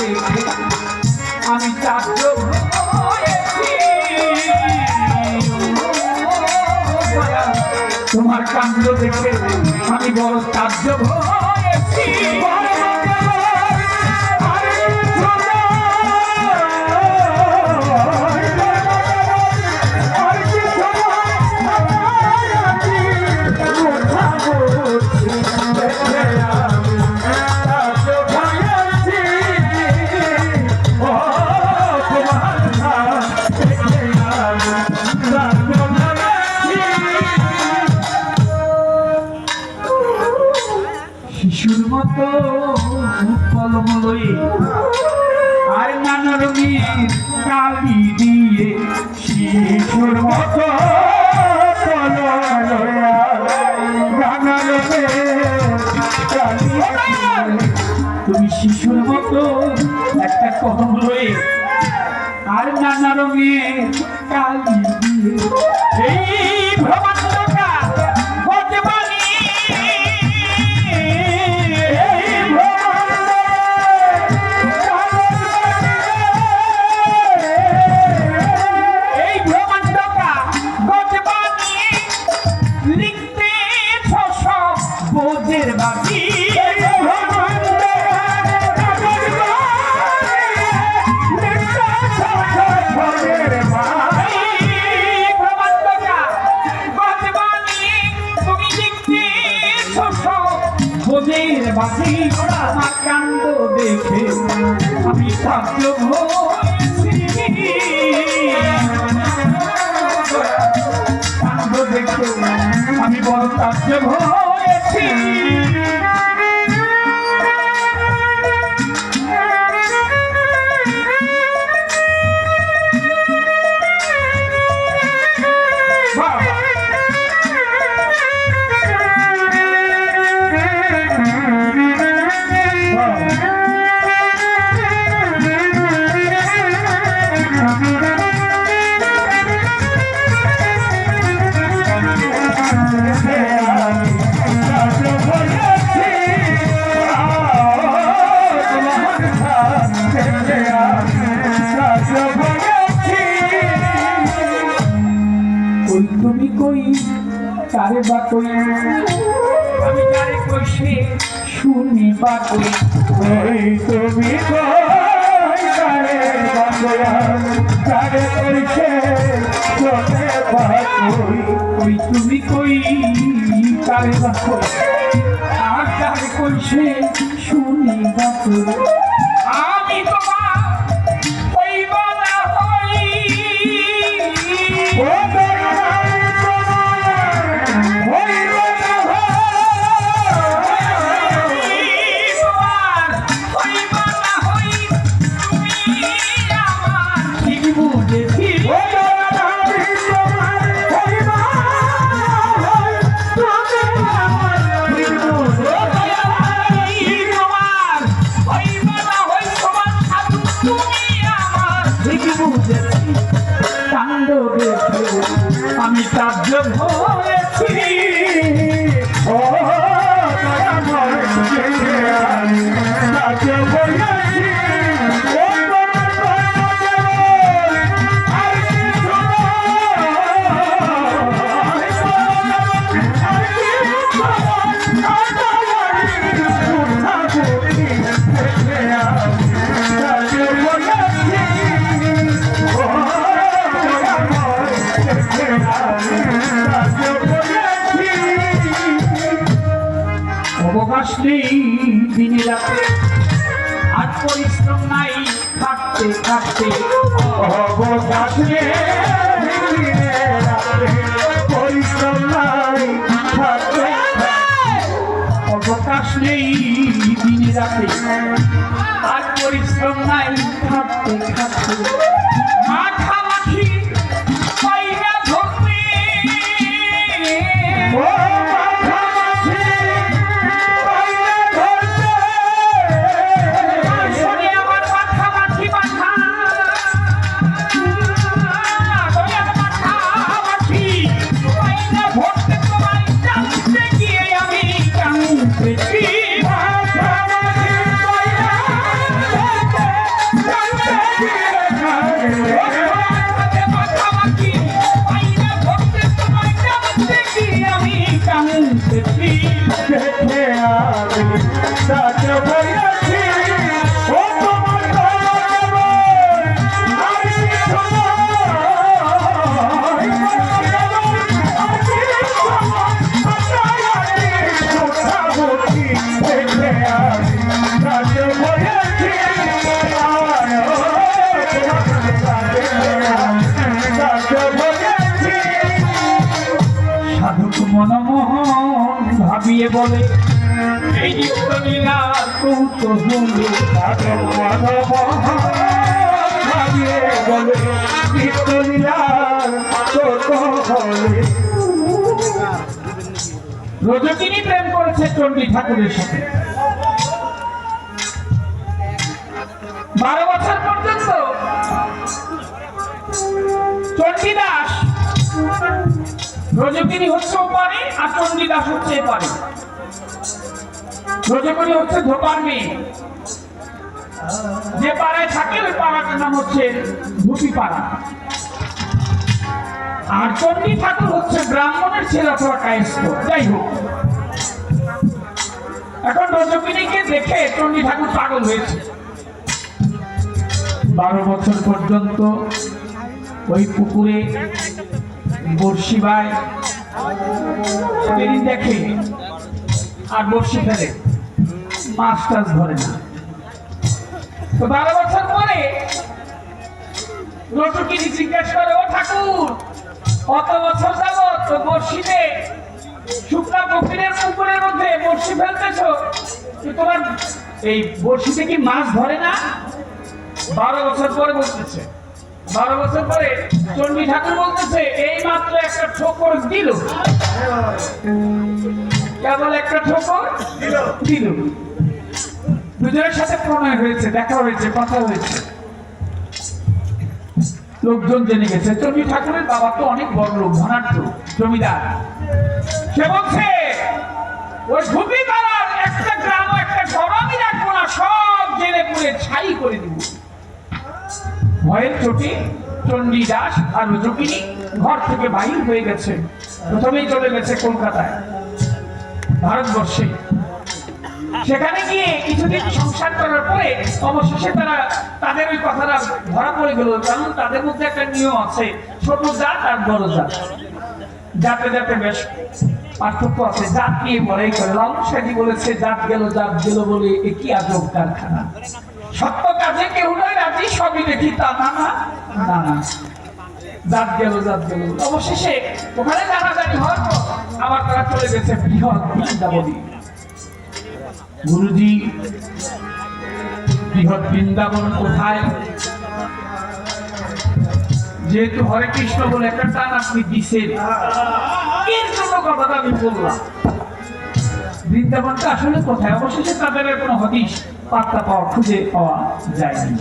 দেখে আমি তাজ্জব হয়েছি। তোমার কাণ্ড দেখে আমি বড় তাজ্জব হয়েছি। শিশুর মতো কলম লয়ে আর নানা রঙের কালি দিয়ে, শিশুর মতো কলম লয়ে নানা রঙের কালি দিয়ে, তুমি শিশুর মতো একটা কলম লয়ে আর নানা রঙের কালি দিয়ে এই ভ্রমণটা বজবানি লিখতে সব বোঝের বাকি বাকি আমার কাণ্ড দেখে আমি তাজ্জব হয়েছি। কাণ্ড দেখে আমি বড় তাজ্জব হয়েছি। তুমি কই কারে বা কই আমি কারে কই সে শুনি বা কই, তুমি কই কারে বা কই কারে কই সে শুনি বা কই, তুমি কই কারে বা কই আর কারে কই সে শুনি বা কই, আমি তোমার হইবা না হই আমি তাজ্জব হয়েছি। অবকাশ নেই দিনে রাতে আর পরিশ্রম নাই থাকতে থাকতে, অবকাশ নেই দিনে রাতে পরিশ্রম নাই থাকতে, অবকাশ নেই দিনে রাতে আর পরিশ্রম নাই থাকতে থাকতে, মাখামাখি পাইরা ধরতে কৌতূহলী সাধন মাধব ভাবিয়ে বলে নিত্যলীলার কৌতূহলী। রজকিনী প্রেম করেছে চণ্ডী ঠাকুরের সাথে 12 বছর পর্যন্ত। চণ্ডীদাস, রজকিনী হচ্ছে ওপারে আর চণ্ডীদাস হচ্ছে এপারে। রজকিনী হচ্ছে ধোপার মেয়ে, যে পাড়ায় থাকে ওই পাড়াটার নাম হচ্ছে ধুপি পাড়া। আর চণ্ডী ঠাকুর হচ্ছে ব্রাহ্মণের ছেলে অথবা কায়স্থ। যাই হোক, এখন রজকিনীকে দেখে চণ্ডী ঠাকুর পাগল হয়েছে। 12 বছর পর্যন্ত ওই পুকুরে বড়শি বায়, দেখে আর বড়শি ফেলে, মাছ টাছ ধরে না। তো 12 বছর পরে রজকিনী জিজ্ঞাসা করে, ও ঠাকুর, কত বছর যাবত তো বড়শিতে শুকনা পুকুরের মধ্যে বড়শি ফেলতেছ, তোমার এই বড়শিতে কি মাছ ধরে না? 12 বছর পরে বলতেছে। 12 বছর পরে চণ্ডী ঠাকুর বলতেছে, এই মাত্র একটা ঠোকর দিল। কেবল একটা ঠোকর দিল। দুজনের সাথে প্রণয় হয়েছে, দেখা হয়েছে, কথা হয়েছে, লোকজন জেনে গেছে। চণ্ডী ঠাকুরের বাবা তো অনেক বড় লোক, ধনাঢ্য জমিদার। সে বলছে, ওই ধুপি পাড়ার একটা গ্রাম, একটা ঘর আমি রাখবো না, সব জেলে পুড়ে ছাই করে দিব। ভয়ের চোটে চণ্ডীদাস আর রজকিনী ঘর থেকে বাহির হয়ে গেছে। প্রথমেই চলে গেছে কলকাতায়, ভারতবর্ষে। সেখানে গিয়ে কিছুদিন সংসার করার পরে অবশেষে তাদের ওই কথাটা ধরা পড়ে গেল। কারণ তাদের মধ্যে একটা নিয়ম আছে, ছোট জাত আর বড় জাত। জাতে জাতে বেশ পার্থক্য আছে। জাত নিয়ে বড়াই করে। লালন সাহেবী বলেছে, জাত গেল বলে একই আজব কারখানা। সত্য কাজে কেউ নয় রাজি, সবই দেখি তা না না না না, জাত গেল। অবশেষে ওখানে জানাজানি হওয়ার পর আবার তারা চলে গেছে বৃহৎ বৃন্দাবনী। গুরুজি, বৃহৎ বৃন্দাবন কোথায়? যেহেতু হরে কৃষ্ণ বলে একটা টান আপনি দিচ্ছেন, এর জন্য কথাটা আমি বললাম। বৃন্দাবনটা আসলে কোথায়? অবশেষে তাদের কোনো হদিশ পাত্তা খুঁজে পাওয়া যায়নি।